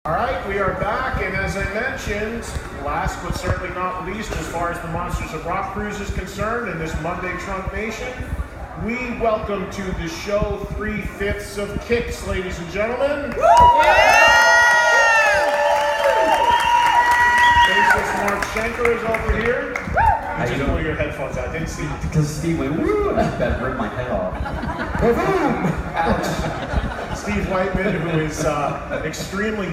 All right, we are back, and as I mentioned, last but certainly not least, as far as the Monsters of Rock Cruise is concerned in this Monday Trunk Nation, we welcome to the show 3/5 of Kicks, ladies and gentlemen. Bassist Mark Schenker is over here. You just pull your headphones out, didn't see? Because Steve went, woo, I bet rip my head off. Ouch. Steve Whiteman, who is extremely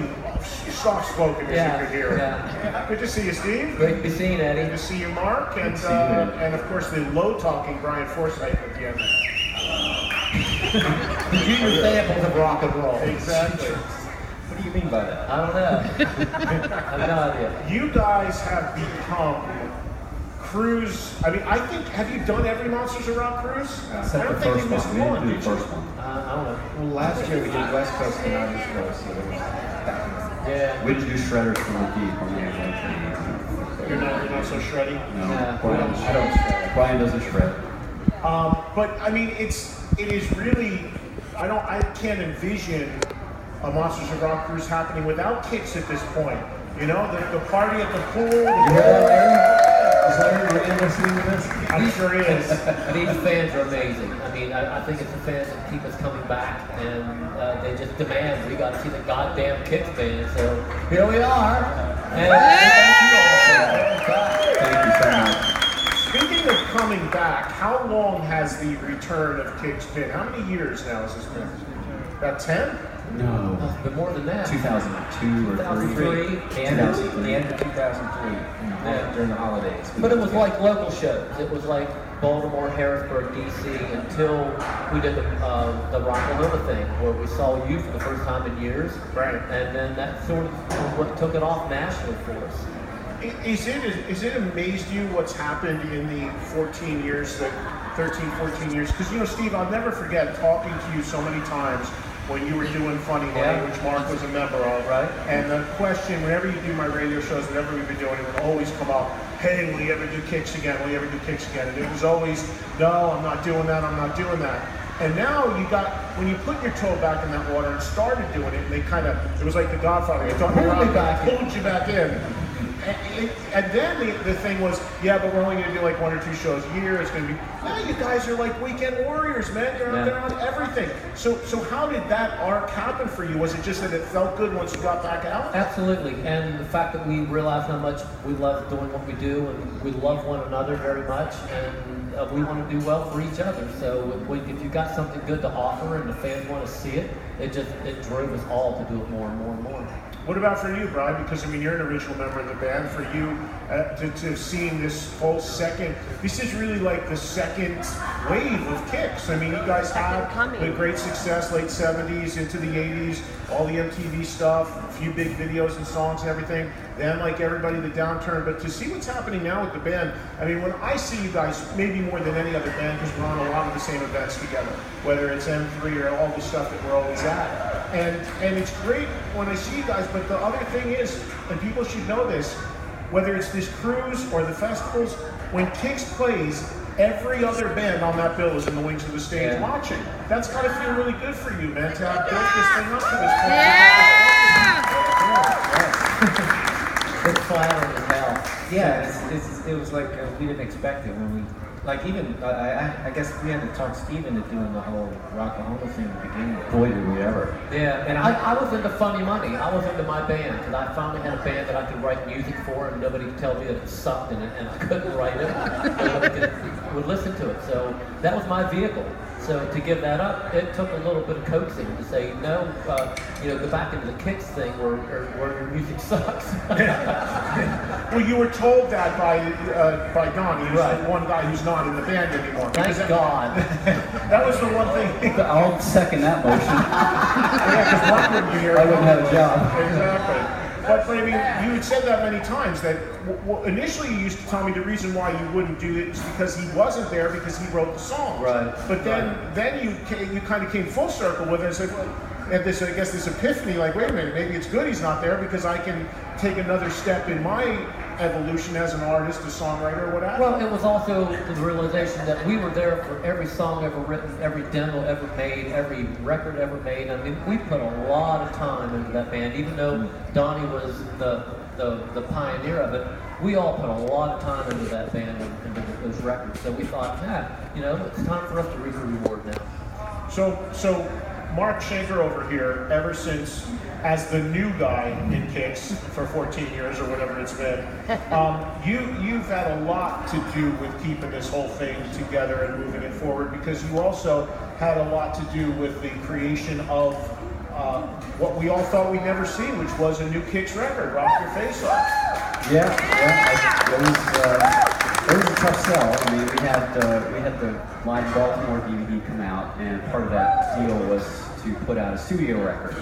soft-spoken, as you could hear. Yeah. Good to see you, Steve. Great to be seen, Eddie. Good to see you, Mark. And of course, the low-talking Brian Forsythe at the end. The junior samples of rock and roll. Exactly. What do you mean by that? I don't know. I have no idea. You guys have become cruise. I mean, I think, have you done every Monsters of Rock cruise? I don't think you missed one, did you? First one. I don't know. Well, last year we did West Coast and now East Coast, so there was Yeah. we did do Shredders from the deep. You're not so shreddy? No, Yeah. Brian, I don't shred. Brian doesn't shred. But I mean, it is really, I can't envision a Monsters of Rock cruise happening without Kicks at this point. You know, the party at the pool. Is Larry really listening to this? I'm sure he is. These fans are amazing. I mean, I think it's the fans that keep us coming back, and they just demand we got to see the goddamn Kicks band. So here we are. And Thank you so much. Speaking of coming back, how long has the return of Kicks been? How many years now has this been? About 10? No. but more than that. 2002 or 2003. The end of 2003. During the holidays. But it was like local shows. It was like Baltimore, Harrisburg, D.C. until we did the Rockaloma thing, where we saw you for the first time in years. Right. And then that sort of was what took it off nationally for us. Is it amazed you what's happened in the 14 years, 13, 14 years? Because, you know, Steve, I'll never forget talking to you so many times when you were doing Funny Money, which Mark was a member of. Right. And the question, whenever you do my radio shows, whatever we've been doing, it would always come up, hey, will you ever do Kicks again? Will you ever do Kicks again? And it was always, no, I'm not doing that, I'm not doing that. And now you got, when you put your toe back in that water and started doing it, and they kind of, it was like The Godfather, you pulled you back in. And then the thing was, yeah, but we're only going to do like 1 or 2 shows a year. It's going to be, no, you guys are like weekend warriors, man. You're out there on everything. So how did that arc happen for you? Was it just that it felt good once you got back out? Absolutely. And the fact that we realized how much we love doing what we do, and we love one another very much, and we want to do well for each other. So if you got something good to offer and the fans want to see it, it drove us all to do it more and more and more. What about for you, Brian? Because, I mean, you're an original member of the band. For you, to seeing this whole second, this is really like the second wave of Kicks. I mean, you guys had the great success, late 70s into the 80s, all the MTV stuff, a few big videos and songs and everything. Then, like everybody, the downturn. But to see what's happening now with the band, I mean, when I see you guys, maybe more than any other band, because we're on a lot of the same events together, whether it's M3 or all the stuff that we're always at. And it's great when I see you guys, but the other thing is, and people should know this, whether it's this cruise or the festivals, when Kicks plays, every other band on that bill is in the wings of the stage watching. That's got to feel really good for you, man, to have built this thing up to this point. It's flattering as hell. Yeah, it was like we didn't expect it when we, like even, I guess we had to talk Steve into doing the whole Rockaloma thing at the beginning. Boy, did we ever. Yeah, and I was into Funny Money. I was into my band, because I finally had a band that I could write music for, and nobody could tell me that it sucked and I couldn't write it. Nobody would listen to it. So that was my vehicle. So to give that up, it took a little bit of coaxing to say, no, go back into the Kicks thing where your music sucks. Well, you were told that by Don. He was the one guy who's not in the band anymore. Thank God. That was the one thing. I'll second that motion. Yeah, because Mark wouldn't be here. I wouldn't have a job. Exactly. But I mean, you had said that many times that initially you used to tell me the reason why you wouldn't do it is because he wasn't there because he wrote the songs. Right. But then you kind of came full circle with it and said, well, and this epiphany, like, wait a minute, maybe it's good he's not there because I can take another step in my evolution as an artist, a songwriter, what have you? Well, it was also the realization that we were there for every song ever written, every demo ever made, every record ever made. I mean, we put a lot of time into that band, even though Donnie was the pioneer of it. We all put a lot of time into that band and into those records. So we thought, it's time for us to reap the reward now. So Mark Schenker over here, ever since as the new guy in Kicks for 14 years or whatever it's been, you've had a lot to do with keeping this whole thing together and moving it forward, because you also had a lot to do with the creation of what we all thought we'd never see, which was a new Kicks record, Rock Your Face Off. Yeah, it was a tough sell. I mean, we had the Live Baltimore DVD come out, and part of that deal was to put out a studio record.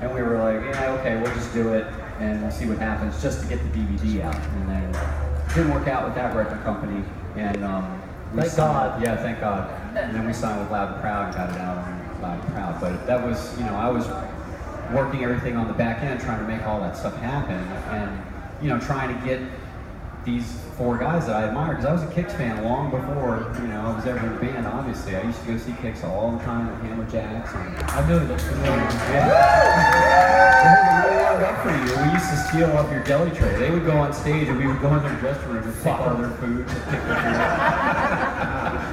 And we were like, okay, we'll just do it, and we'll see what happens, just to get the DVD out. And then it didn't work out with that record company, and thank God. Yeah, thank God. And then we signed with Loud and Proud and got it out on Loud and Proud. But that was, I was working everything on the back end, trying to make all that stuff happen, and trying to get these 4 guys that I admire, because I was a Kicks fan long before, I was ever in a band, obviously. I used to go see Kicks all the time at Hammerjacks. I knew that. Up for you. We used to steal up your deli tray. They would go on stage and we would go in their dressing room and take all their food and pick their food.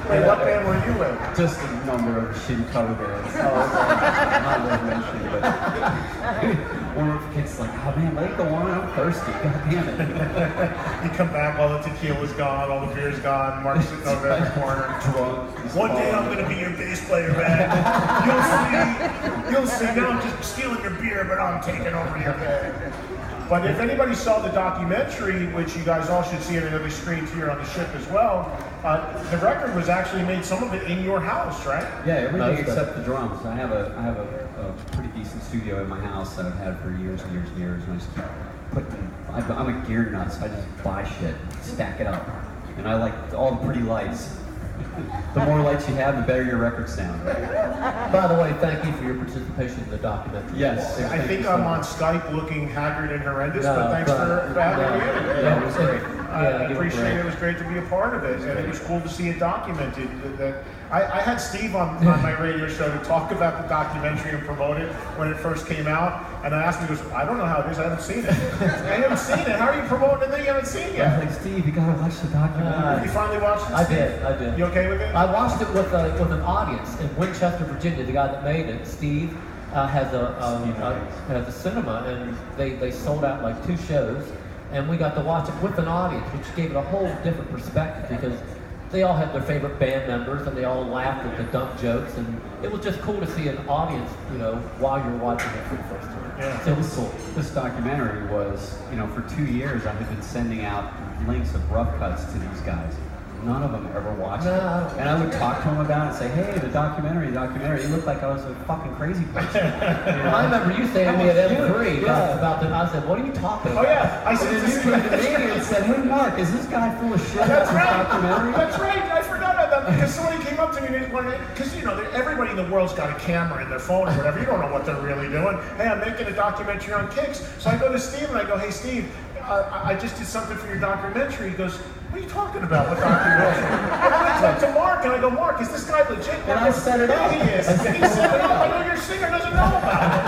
Wait, what band were you in? Just a number of shitty cover bands. I'm not worth mentioning, but one of the kids like, oh man, let it go on, I'm thirsty, god damn it. You come back, all the tequila's gone, all the beer's gone, Mark's sitting over in the corner. Drunk. One day I'm going to be your bass player, man. You'll see. Now I'm just stealing your beer, but I'm taking over your band. But if anybody saw the documentary, which you guys all should see, and it'll be screened here on the ship as well, the record was actually made, some of it in your house, right? Yeah, everything except the drums. I have a pretty decent studio in my house that I've had for years and years and years, and I just keep putting. I'm a gear nut, so I just buy shit, stack it up, and I like all the pretty lights. The more lights you have, the better your records sound. Right? By the way, thank you for your participation in the documentary. Yes. I think I'm on Skype looking haggard and horrendous, but thanks for having me in. Yeah, it was great. I appreciate it. It was great to be a part of it, and it was cool to see it documented. I had Steve on my radio show to talk about the documentary and promote it when it first came out, and I asked him, he goes, I don't know how it is, I haven't seen it. I haven't seen it. How are you promoting it that you haven't seen it yet? I was like, Steve, you gotta watch the documentary. You finally watched it, I Steve? did. You okay with it? I watched it with an audience in Winchester, Virginia. The guy that made it, Steve, has a cinema, and they sold out like 2 shows, and we got to watch it with an audience, which gave it a whole different perspective, because they all had their favorite band members, and they all laughed at the dumb jokes, and it was just cool to see an audience, while you're watching it for the first time. Yeah. So it was cool. This documentary was, for 2 years I had been sending out links of rough cuts to these guys. None of them ever watched it. And I would talk to them about it and say, hey, the documentary. It looked like I was a fucking crazy person. I remember you saying to me at M3 about that. I said, what are you talking about? Oh yeah, I said And then you came to me and said, hey Mark, is this guy full of shit? That's right. Documentary? That's right. I forgot about that, because somebody came up to me because everybody in the world's got a camera in their phone or whatever. You don't know what they're really doing. Hey, I'm making a documentary on Kicks. So I go to Steve and I go, hey Steve, I just did something for your documentary. He goes, what are you talking about? What documentary? And I talked to Mark and I go, Mark, is this guy legit? And I set it up. He is. And he set it up. I know your singer doesn't know about it.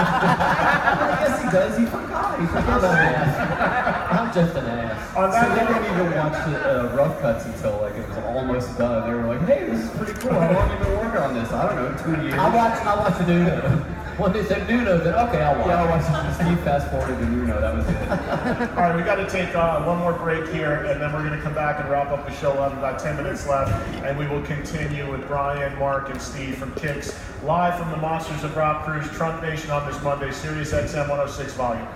Yes, he does. He forgot. I'm just an ass. On So they that didn't even watch the rough cuts until it was almost done. They were like, hey, this is pretty cool. How long have you been working on this? I don't know, 2 years. I watched Nuno. When they said Nuno, then okay, I'll watch. Yeah, I watched Steve fast forwarded to Nuno. That was it. All right, we got to take one more break here, and then we're going to come back and wrap up the show. We'll have about 10 minutes left, and we will continue with Brian, Mark, and Steve from Kicks, live from the Monsters of Rock Cruise Trunk Nation on this Monday, Sirius XM 106 volume.